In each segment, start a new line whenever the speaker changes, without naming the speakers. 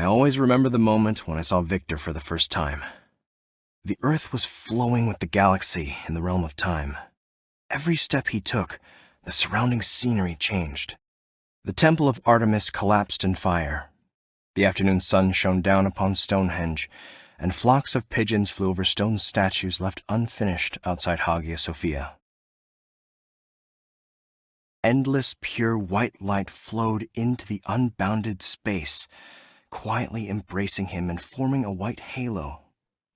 I always remember the moment when I saw Victor for the first time. The Earth was flowing with the galaxy in the realm of time. Every step he took, the surrounding scenery changed. The temple of Artemis collapsed in fire. The afternoon sun shone down upon Stonehenge, and flocks of pigeons flew over stone statues left unfinished outside Hagia Sophia. Endless pure white light flowed into the unbounded space, quietly embracing him and forming a white halo,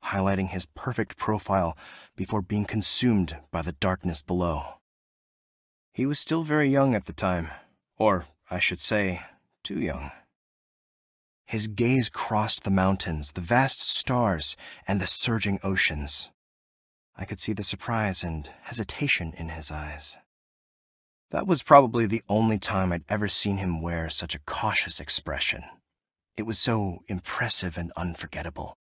highlighting his perfect profile before being consumed by the darkness below. He was still very young at the time, or I should say, too young. His gaze crossed the mountains, the vast stars, and the surging oceans. I could see the surprise and hesitation in his eyes. That was probably the only time I'd ever seen him wear such a cautious expression. It was so impressive and unforgettable.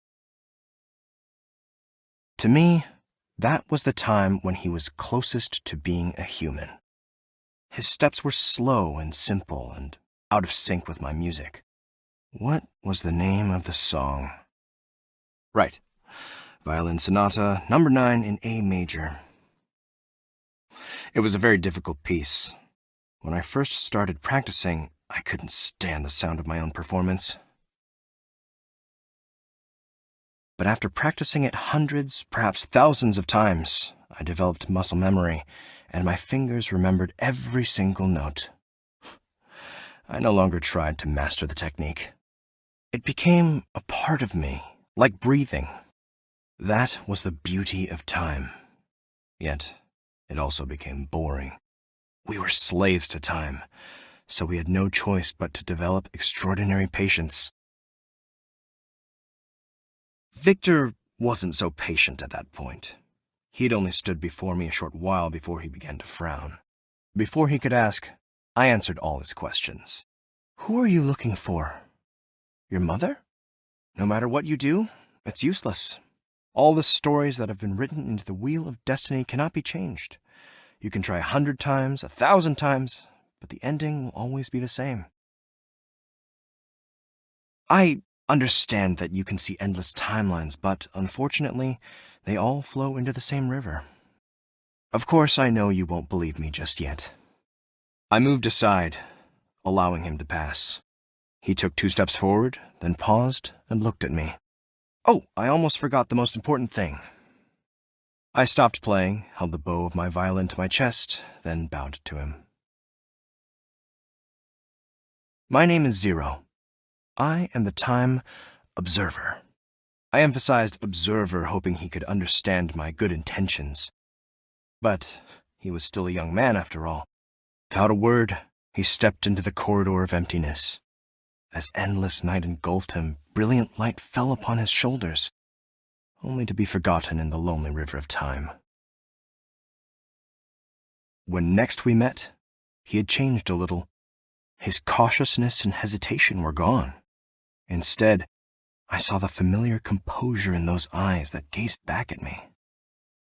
To me, that was the time when he was closest to being a human. His steps were slow and simple and out of sync with my music. What was the name of the song? Right. Violin Sonata, number 9 in A major. It was a very difficult piece. When I first started practicing, I couldn't stand the sound of my own performance. But after practicing it hundreds, perhaps thousands of times, I developed muscle memory, and my fingers remembered every single note. I no longer tried to master the technique. It became a part of me, like breathing. That was the beauty of time. Yet, it also became boring. We were slaves to time, so we had no choice but to develop extraordinary patience. Victor wasn't so patient at that point. He had only stood before me a short while before he began to frown. Before he could ask, I answered all his questions. Who are you looking for? Your mother? No matter what you do, it's useless. All the stories that have been written into the wheel of destiny cannot be changed. You can try 100 times, 1,000 times, but the ending will always be the same. I understand that you can see endless timelines, but unfortunately, they all flow into the same river. Of course, I know you won't believe me just yet. I moved aside, allowing him to pass. He took 2 steps forward, then paused and looked at me. Oh, I almost forgot the most important thing. I stopped playing, held the bow of my violin to my chest, then bowed to him. My name is Zero. I am the Time Observer. I emphasized observer, hoping he could understand my good intentions. But he was still a young man, after all. Without a word, he stepped into the corridor of emptiness. As endless night engulfed him, brilliant light fell upon his shoulders, only to be forgotten in the lonely river of time. When next we met, he had changed a little. His cautiousness and hesitation were gone. Instead, I saw the familiar composure in those eyes that gazed back at me.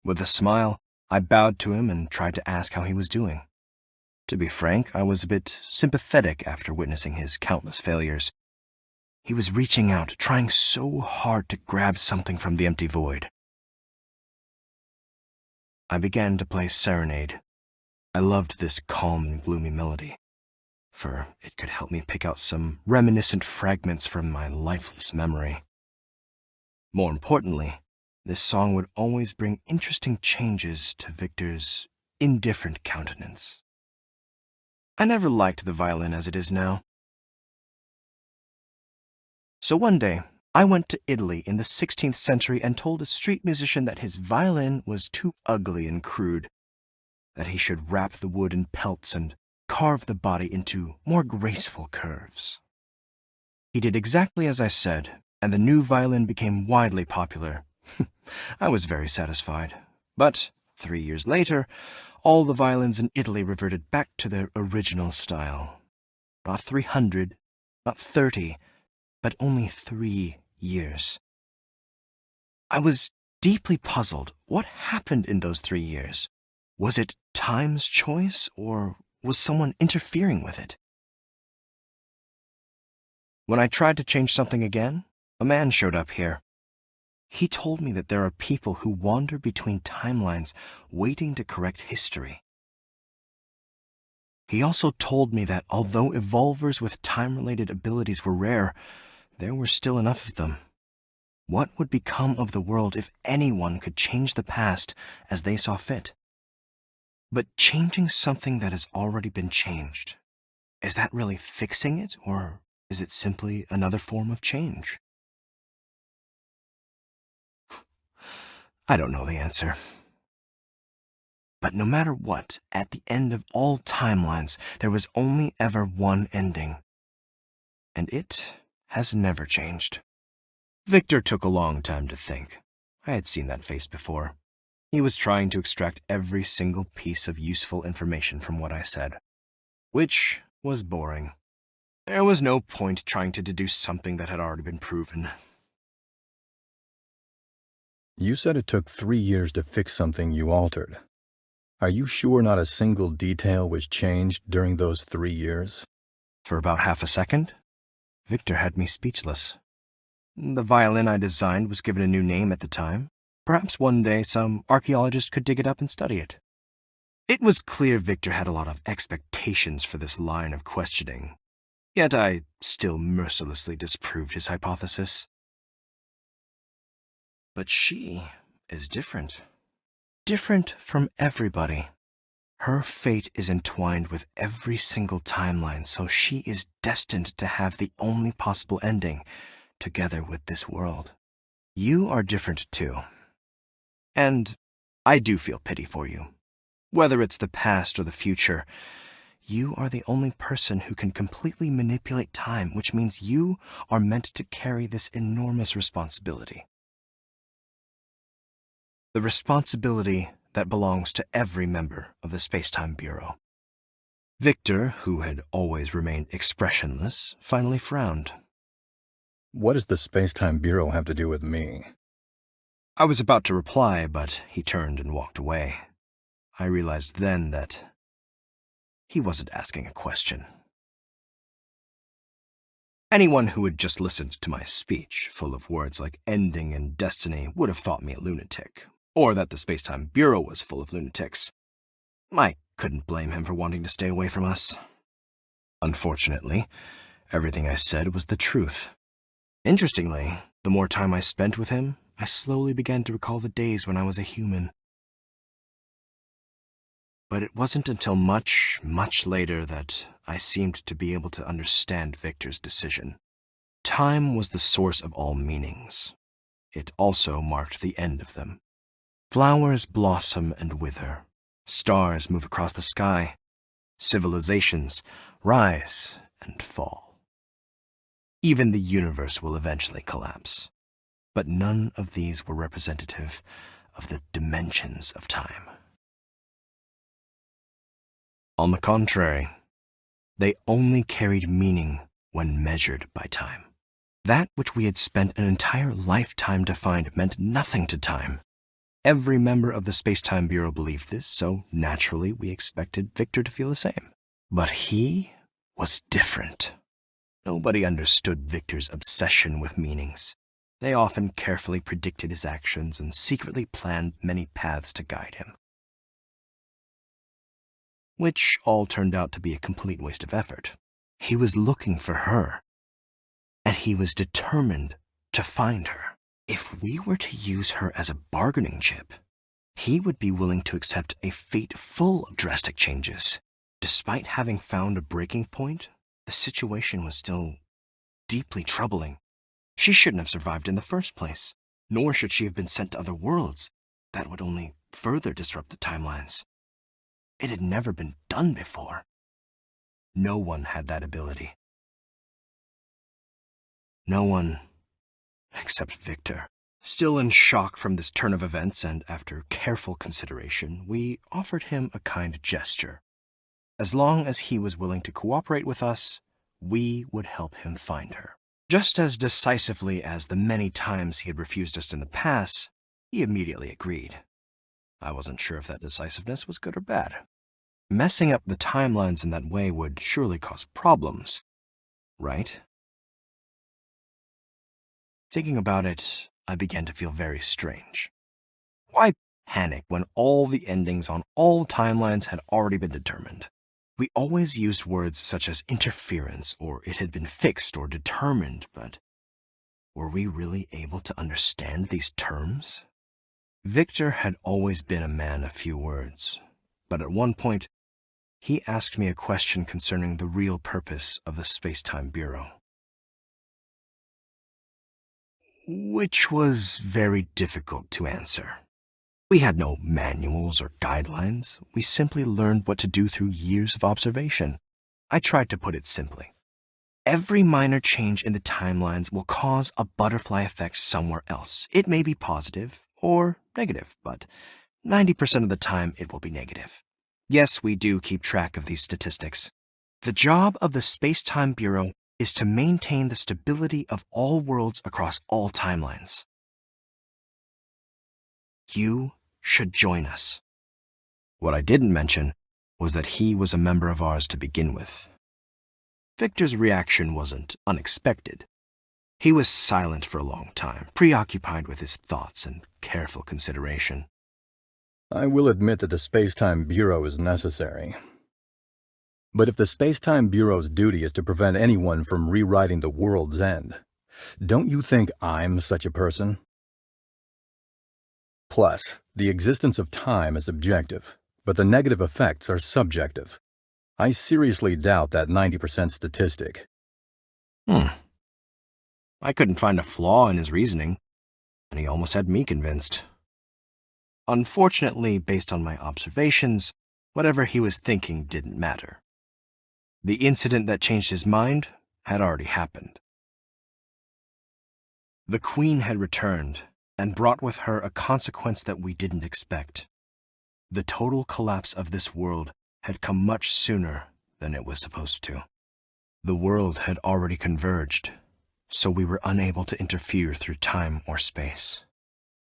With a smile, I bowed to him and tried to ask how he was doing. To be frank, I was a bit sympathetic after witnessing his countless failures. He was reaching out, trying so hard to grab something from the empty void. I began to play Serenade. I loved this calm and gloomy melody, for it could help me pick out some reminiscent fragments from my lifeless memory. More importantly, this song would always bring interesting changes to Victor's indifferent countenance. I never liked the violin as it is now. So one day, I went to Italy in the 16th century and told a street musician that his violin was too ugly and crude, that he should wrap the wood in pelts and carve the body into more graceful curves. He did exactly as I said, and the new violin became widely popular. I was very satisfied. But 3 years later, all the violins in Italy reverted back to their original style. Not 300, not 30, but only 3 years. I was deeply puzzled. What happened in those 3 years? Was it time's choice, or was someone interfering with it? When I tried to change something again, a man showed up here. He told me that there are people who wander between timelines waiting to correct history. He also told me that although evolvers with time-related abilities were rare, there were still enough of them. What would become of the world if anyone could change the past as they saw fit? But changing something that has already been changed, is that really fixing it, or is it simply another form of change? I don't know the answer. But no matter what, at the end of all timelines, there was only ever one ending. And it has never changed. Victor took a long time to think. I had seen that face before. He was trying to extract every single piece of useful information from what I said, which was boring. There was no point trying to deduce something that had already been proven.
You said it took 3 years to fix something you altered. Are you sure not a single detail was changed during those 3 years?
For about half a second, Victor had me speechless. The violin I designed was given a new name at the time. Perhaps one day some archaeologist could dig it up and study it. It was clear Victor had a lot of expectations for this line of questioning, yet I still mercilessly disproved his hypothesis. But she is different. Different from everybody. Her fate is entwined with every single timeline, so she is destined to have the only possible ending, together with this world. You are different too. And I do feel pity for you. Whether it's the past or the future, you are the only person who can completely manipulate time, which means you are meant to carry this enormous responsibility. The responsibility that belongs to every member of the Space-Time Bureau. Victor, who had always remained expressionless, finally frowned.
What does the Space-Time Bureau have to do with me?
I was about to reply, but he turned and walked away. I realized then that he wasn't asking a question. Anyone who had just listened to my speech, full of words like ending and destiny, would have thought me a lunatic, or that the Space-Time Bureau was full of lunatics. I couldn't blame him for wanting to stay away from us. Unfortunately, everything I said was the truth. Interestingly, the more time I spent with him, I slowly began to recall the days when I was a human. But it wasn't until much, much later that I seemed to be able to understand Victor's decision. Time was the source of all meanings. It also marked the end of them. Flowers blossom and wither. Stars move across the sky. Civilizations rise and fall. Even the universe will eventually collapse. But none of these were representative of the dimensions of time. On the contrary, they only carried meaning when measured by time. That which we had spent an entire lifetime to find meant nothing to time. Every member of the Space-Time Bureau believed this, so naturally we expected Victor to feel the same. But he was different. Nobody understood Victor's obsession with meanings. They often carefully predicted his actions and secretly planned many paths to guide him, which all turned out to be a complete waste of effort. He was looking for her, and he was determined to find her. If we were to use her as a bargaining chip, he would be willing to accept a fate full of drastic changes. Despite having found a breaking point, the situation was still deeply troubling. She shouldn't have survived in the first place, nor should she have been sent to other worlds. That would only further disrupt the timelines. It had never been done before. No one had that ability. No one except Victor. Still in shock from this turn of events, and after careful consideration, we offered him a kind gesture. As long as he was willing to cooperate with us, we would help him find her. Just as decisively as the many times he had refused us in the past, he immediately agreed. I wasn't sure if that decisiveness was good or bad. Messing up the timelines in that way would surely cause problems, right? Thinking about it, I began to feel very strange. Why panic when all the endings on all timelines had already been determined? We always used words such as interference or it had been fixed or determined, but were we really able to understand these terms? Victor had always been a man of few words, but at one point, he asked me a question concerning the real purpose of the Space-Time Bureau, which was very difficult to answer. We had no manuals or guidelines. We simply learned what to do through years of observation. I tried to put it simply. Every minor change in the timelines will cause a butterfly effect somewhere else. It may be positive or negative, but 90% of the time it will be negative. Yes, we do keep track of these statistics. The job of the Space-Time Bureau is to maintain the stability of all worlds across all timelines. You should join us. What I didn't mention was that he was a member of ours to begin with. Victor's reaction wasn't unexpected. He was silent for a long time, preoccupied with his thoughts and careful consideration.
I will admit that the Space-Time Bureau is necessary. But if the Space-Time Bureau's duty is to prevent anyone from rewriting the world's end, don't you think I'm such a person? Plus, the existence of time is objective, but the negative effects are subjective. I seriously doubt that 90% statistic.
I couldn't find a flaw in his reasoning, and he almost had me convinced. Unfortunately, based on my observations, whatever he was thinking didn't matter. The incident that changed his mind had already happened. The Queen had returned and brought with her a consequence that we didn't expect. The total collapse of this world had come much sooner than it was supposed to. The world had already converged, so we were unable to interfere through time or space.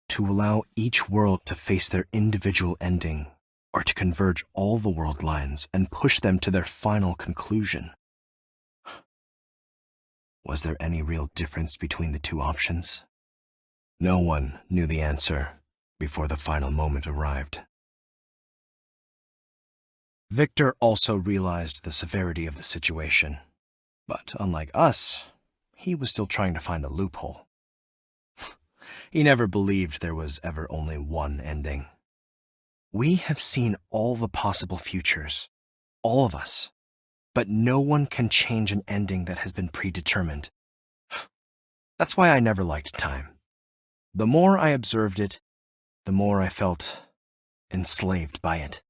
To allow each world to face their individual ending, or to converge all the world lines and push them to their final conclusion. Was there any real difference between the two options? No one knew the answer before the final moment arrived. Victor also realized the severity of the situation, but unlike us, he was still trying to find a loophole. He never believed there was ever only one ending. We have seen all the possible futures, all of us, but no one can change an ending that has been predetermined. That's why I never liked time. The more I observed it, the more I felt enslaved by it.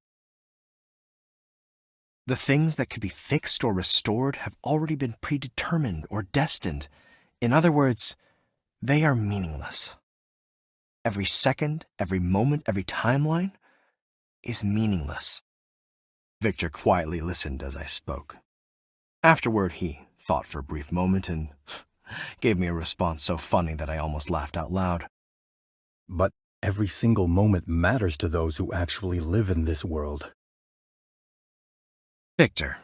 The things that could be fixed or restored have already been predetermined or destined. In other words, they are meaningless. Every second, every moment, every timeline is meaningless. Victor quietly listened as I spoke. Afterward, he thought for a brief moment and gave me a response so funny that I almost laughed out loud.
But every single moment matters to those who actually live in this world.
Victor,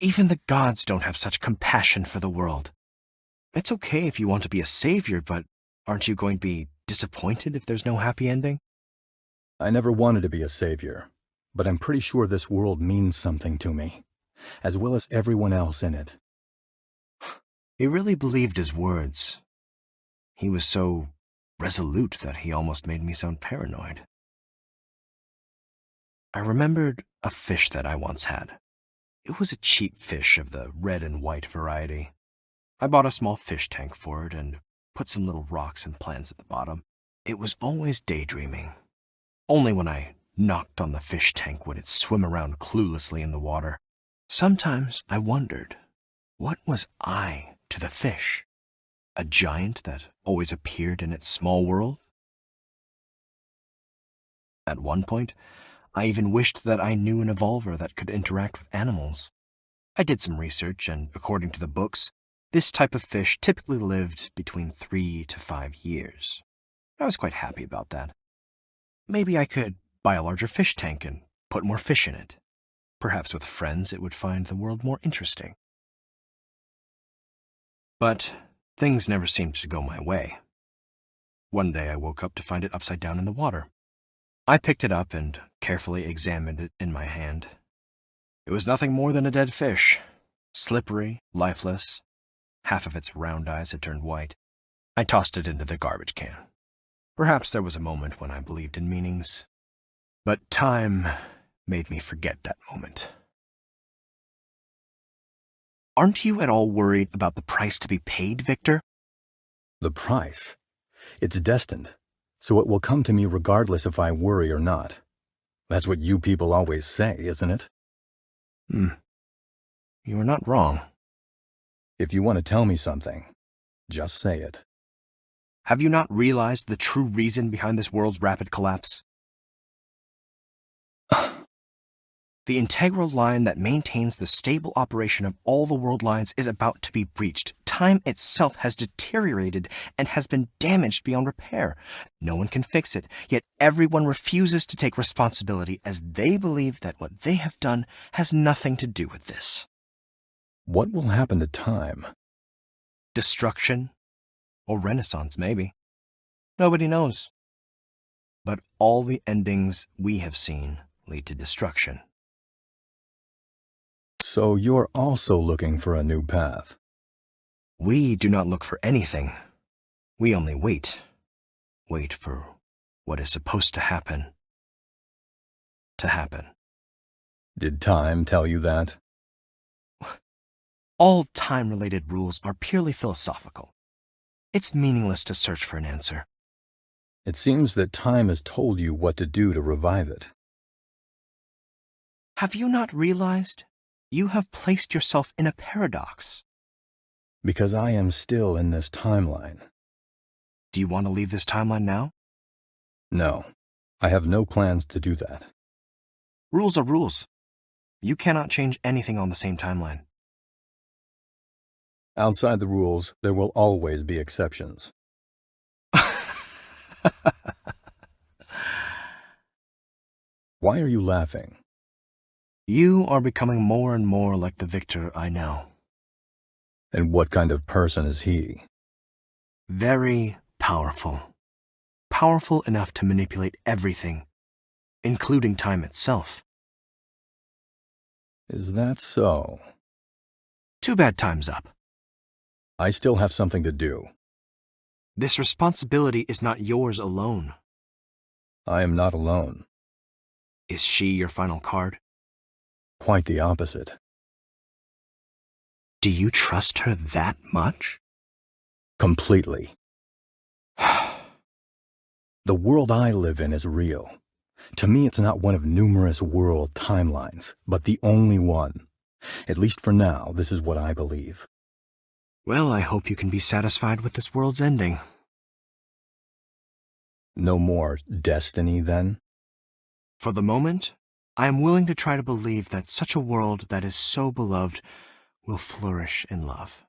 even the gods don't have such compassion for the world. It's okay if you want to be a savior, but aren't you going to be disappointed if there's no happy ending?
I never wanted to be a savior, but I'm pretty sure this world means something to me, as well as everyone else in it.
He really believed his words. He was so resolute that he almost made me sound paranoid. I remembered a fish that I once had. It was a cheap fish of the red and white variety. I bought a small fish tank for it and put some little rocks and plants at the bottom. It was always daydreaming. Only when I knocked on the fish tank would it swim around cluelessly in the water. Sometimes I wondered, what was I to the fish? A giant that always appeared in its small world? At one point, I even wished that I knew an evolver that could interact with animals. I did some research, and according to the books, this type of fish typically lived between 3 to 5 years. I was quite happy about that. Maybe I could buy a larger fish tank and put more fish in it. Perhaps with friends it would find the world more interesting. But Things never seemed to go my way. One day I woke up to find it upside down in the water. I picked it up and carefully examined it in my hand. It was nothing more than a dead fish, slippery, lifeless. Half of its round eyes had turned white. I tossed it into the garbage can. Perhaps there was a moment when I believed in meanings, but time made me forget that moment. Aren't you at all worried about the price to be paid, Victor?
The price? It's destined, so it will come to me regardless if I worry or not. That's what you people always say, isn't it?
You are not wrong.
If you want to tell me something, just say it.
Have you not realized the true reason behind this world's rapid collapse? The integral line that maintains the stable operation of all the world lines is about to be breached. Time itself has deteriorated and has been damaged beyond repair. No one can fix it, yet everyone refuses to take responsibility as they believe that what they have done has nothing to do with this.
What will happen to time?
Destruction, or renaissance, maybe. Nobody knows. But all the endings we have seen lead to destruction.
So you're also looking for a new path?
We do not look for anything. We only wait. Wait for what is supposed to happen.
Did time tell you that?
All time-related rules are purely philosophical. It's meaningless to search for an answer.
It seems that time has told you what to do to revive it.
Have you not realized? You have placed yourself in a paradox.
Because I am still in this timeline.
Do you want to leave this timeline now?
No, I have no plans to do that.
Rules are rules. You cannot change anything on the same timeline.
Outside the rules, there will always be exceptions. Why are you laughing?
You are becoming more and more like the Victor I know.
And what kind of person is he?
Very powerful. Powerful enough to manipulate everything, including time itself.
Is that so?
Too bad time's up.
I still have something to do.
This responsibility is not yours alone.
I am not alone.
Is she your final card?
Quite the opposite.
Do you trust her that much?
Completely. The world I live in is real. To me, it's not one of numerous world timelines, but the only one. At least for now, this is what I believe.
Well, I hope you can be satisfied with this world's ending.
No more destiny, then?
For the moment, I am willing to try to believe that such a world that is so beloved will flourish in love.